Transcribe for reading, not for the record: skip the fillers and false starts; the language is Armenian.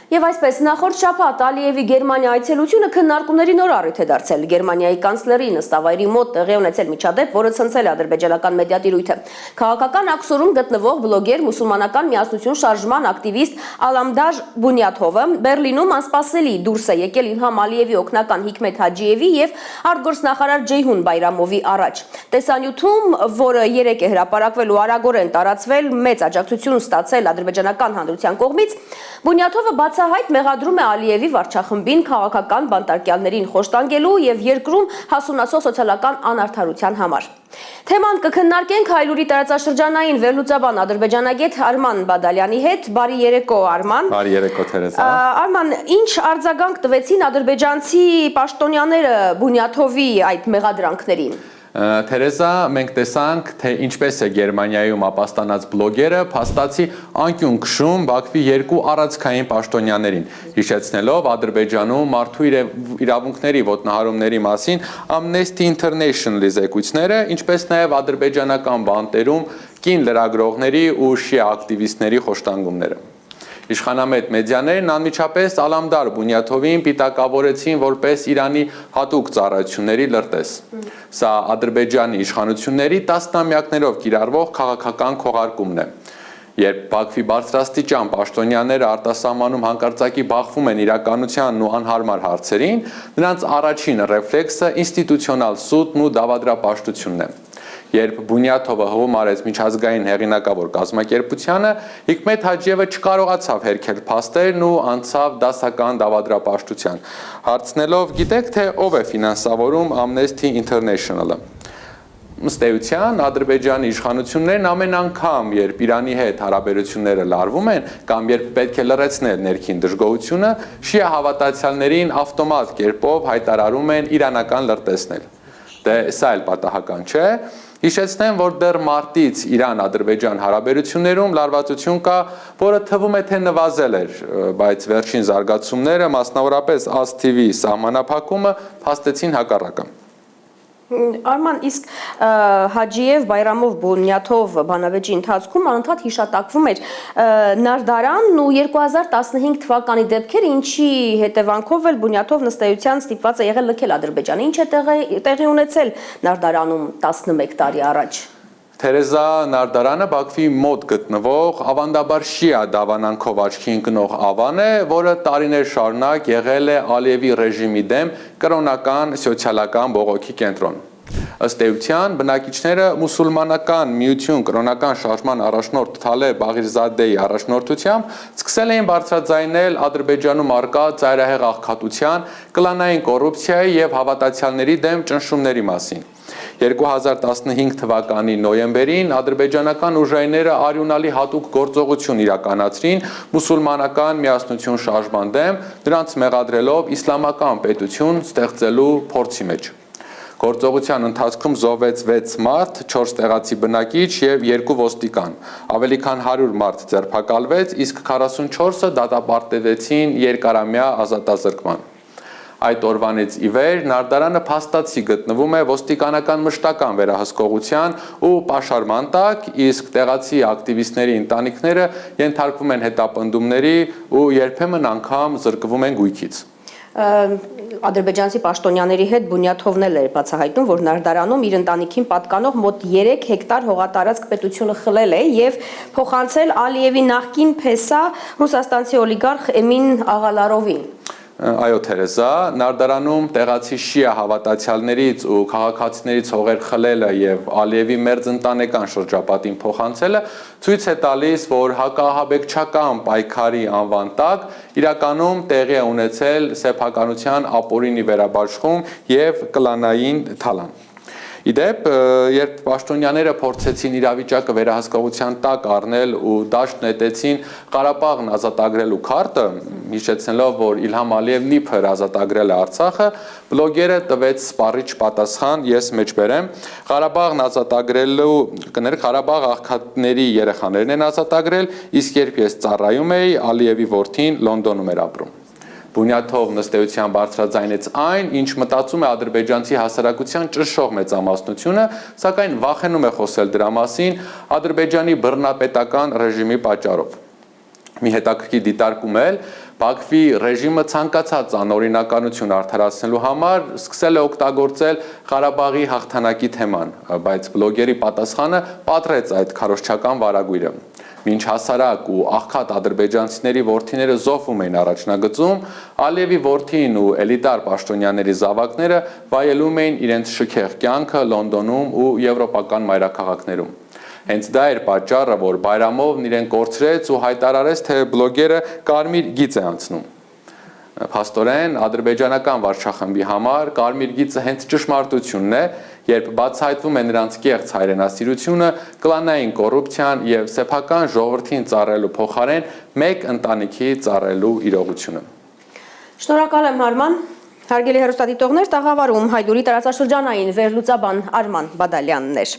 Եվ այսպես նախորդ շաբաթ Ալիևի Գերմանիա այցելությունը քննարկումների նոր առիթ է դարձել։ Գերմանիայի կանցլերի նստավայրի մոտ տեղի ունեցել միջադեպ, որը ցնցել է ադրբեջանական մեդիատիրույթը։ Քաղաքական աքսորում գտնվող բլոգեր, մուսուլմանական միասնություն շարժման ակտիվիստ Ալամդար Բունյաթովը Բերլինում անսպասելի դուրս է եկել Իլհամ Ալիևի օգնական Հիկմեթ Հաջիևի եւ արտգործնախարար Ջեյհուն Բայրամովի առաջ։ Տեսանյութում, որը երեկ է հրապարակվել ու արագորեն տարածվել, մեծ աջակցություն ստացել ադրբեջանական հանրության կողմից, Բունյաթովը բացահայտ մեղադրում է Ալիևի վարչախմբին քաղաքական բանտարկյալներին խոշտանգելու եւ երկրում հասունացող սոցիալական անարդարության համար։ Թեման կքննարկենք Հայլուրի տարածաշրջանային վերլուծաբան ադրբեջանագետ Արման Բադալյանի հետ։ Բարի երեկո, Արման։ Բարի երեկո, Թերեզա։ Արման, ինչ արձագանք տվեցին ադրբեջանցի պաշտոնյաները Բունյաթովի այդ մեղադրանքներին։ Թերեզա, մենք տեսանք, թե ինչպես է Գերմանիայում ապաստանած բլոգերը փաստացի անկյուն քշում Բաքվի երկու առանցքային պաշտոնյաներին, հիշեցնելով Ադրբեջանում մարդու իրավունքների ոտնահարումների մասին Amnesty International-ի զեկույցները, ինչպես նաև ադրբեջանական բանտերում կին լրագրողների ու շիա ակտիվիստների խոշտանգումները։ Իշխանամետ մեդիաներն անմիջապես Ալամդար Բունյաթովին պիտակավորեցին որպես Իրանի հատուկ ծառայությունների լրտես։ Սա Ադրբեջանի իշխանությունների տասնամյակներով կիրառվող քաղաքական քողարկումն է։ Երբ Բաքվի բարձրաստիճան պաշտոնյաները արտասահմանում հանկարծակի բախվում են իրականությանն ու անհարմար հարցերին, նրանց առաջին ռեֆլեքսը ինստիտուցիոնալ սուտն ու դավադրապաշտությունն է։ Երբ Բունյաթովը հողում արեց միջազգային հեղինակավոր կազմակերպությանը, Հիկմեթ Հաջիևը չկարողացավ հերքել փաստերն ու անցավ դասական դավադրապաշտության, հարցնելով, գիտեք թե ով է ֆինանսավորում Amnesty International-ը։ Ըստ էության, Ադրբեջանի իշխանություններն ամեն անգամ, երբ Իրանի հետ հարաբերությունները լարվում են կամ երբ պետք է լրացնել ներքին դժգոհությունը, շիա հավատացյալներին ավտոմատ կերպով հայտարարում են իրանական լրտեսներ։ Դե սա էլ պատահական չէ։ Հիշեցնեմ, որ դեռ մարտից Իրան-Ադրբեջան հարաբերություններում լարվածություն կա, որը թվում է թե նվազել էր, բայց վերջին զարգացումները, մասնավորապես ASTV սահմանափակումը, փաստեցին հակառակը։ Արման, իսկ Հաջիև, Բայրամով, Բունյաթով բանավեճի ընթացքում անընդհատ հիշատակվում էր Նարդարանն ու 2015 թվականի դեպքերը, ինչի հետևանքով էլ Բունյաթով նստեյության ստիպված է եղել լքել Ադրբեջանը։ Ինչ է տեղի ունեցել Նարդարանում 11 տարի առաջ։ Թերեզա, Նարդարանը Բաքվի մոտ գտնվող ավանդաբար շիա դավանանքով աչքի ընկնող ավան է, որը տարիներ շարունակ եղել է Ալիևի ռեժիմի դեմ կրոնական սոցիալական բողոքի կենտրոն։ Ըստ էության, բնակիչները մուսուլմանական միություն կրոնական շարժման առաջնորդ Թալե Բաղիրզադեի առաջնորդությամբ սկսել էին բարձրաձայնել Ադրբեջանում առկա ծայրահեղ աղքատության, կլանային կոռուպցիայի եւ հավատացյալների դեմ ճնշումների մասին։ 2015 թվականի նոյեմբերին ադրբեջանական ուժայինները արյունալի հատուկ գործողություն իրականացրին մուսուլմանական միասնություն շարժման դեմ, նրանց մեղադրելով իսլամական պետություն ստեղծելու փորձի մեջ։ Գործողության ընթացքում զոհվեց 6 մարդ, 4 տեղացի բնակիչ եւ 2 ոստիկան։ Ավելի քան 100 մարդ ձերբակալվեց, իսկ 44-ը դատապարտվեցին երկարամյա ազատազրկման։ Այդ օրվանից ի վեր Նարդարանը փաստացի գտնվում է ոստիկանական մշտական վերահսկողության ու պաշարման տակ, իսկ տեղացի ակտիվիստների ընտանիքները ենթարկվում են հետապնդումների ու երբեմն անգամ զրկվում են գույքից։ Ադրբեջանցի պաշտոնյաների հետ Բունյաթովն էլ էր բացահայտում, որ Նարդարանում իր ընտանիքին պատկանող մոտ 3 հեկտար հողատարածք պետությունը խլել է եւ փոխանցել Ալիևի նախկին փեսա ռուսաստանցի օլիգարխ Էմին Աղալարովին։ Այո, Թերեզա, Նարդարանում տեղացի շիա հավատացյալներից ու քաղաքացիներից հողեր խլելը եւ Ալիևի մերձընտանեկան շրջապատին փոխանցելը ցույց է տալիս, որ հակահաբեկչական պայքարի անվան տակ իրականում տեղի է ունեցել սեփականության ապօրինի վերաբաշխում եւ կլանային թալան։ Իդեպ, երբ պաշտոնյաները փորձեցին իրավիճակը վերահսկողության տակ առնել ու դաշտ նետեցին Ղարաբաղն ազատագրելու քարտը, հիշեցնելով, որ Իլհամ Ալիևն իբր ազատագրել է Արցախը, բլոգերը տվեց սպառիչ պատասխան, ես մեջբերեմ, Ղարաբաղն ազատագրելու կներ Ղարաբաղ աղքատների երեխաներն են ազատագրել, իսկ երբ ես ծառայում էի, Ալիևի որդին Լոնդոնում էր ապրում։ Բունյաթով նստեյության բարձրաձայնեց այն, ինչ մտածում է ադրբեջանցի հասարակության ճնշող մեծամասնությունը, սակայն վախենում է խոսել դրա մասին Ադրբեջանի բռնապետական ռեժիմի պատճառով։ մի հետաքրքիր դիտարկում էլ Բաքվի ռեժիմը ցանկացած անօրինականություն արդարացնելու համար սկսել է օգտագործել Ղարաբաղի հաղթանակի թեման, բայց բլոգերի պատասխանը պատռեց այդ քարոզչական վարագույրը։ Մինչ հասարակ ու աղքատ ադրբեջանցիների որդիները զոհվում էին առաջնագծում, Ալիևի որդին ու էլիտար պաշտոնյաների զավակները վայելում էին իրենց շքեղ կյանքը Լոնդոնում ու եվրոպական մայրաքաղաքներում։ Հենց դա էր պատճառը, որ Բայրամովն իրեն կորցրեց ու հայտարարեց, թե բլոգերը կարմիր գիծ է անցնում։ Փաստորեն, ադրբեջանական վարչախմբի համար կարմիր գիծը հենց ճշմարտությունն է, երբ բացահայտվում է նրանց կեղծ հայրենասիրությունը, կլանային կոռուպցիան եւ սեփական ժողովրդին ծառայելու փոխարեն մեկ ընտանիքի ծառայելու իրողությունը։ Շնորհակալ եմ Արման։ Հարգելի հեռուստադիտողներ, տաղավարում Հայդուրի տարածաշրջանային վերլուծաբան Արման Բադալյանն էր։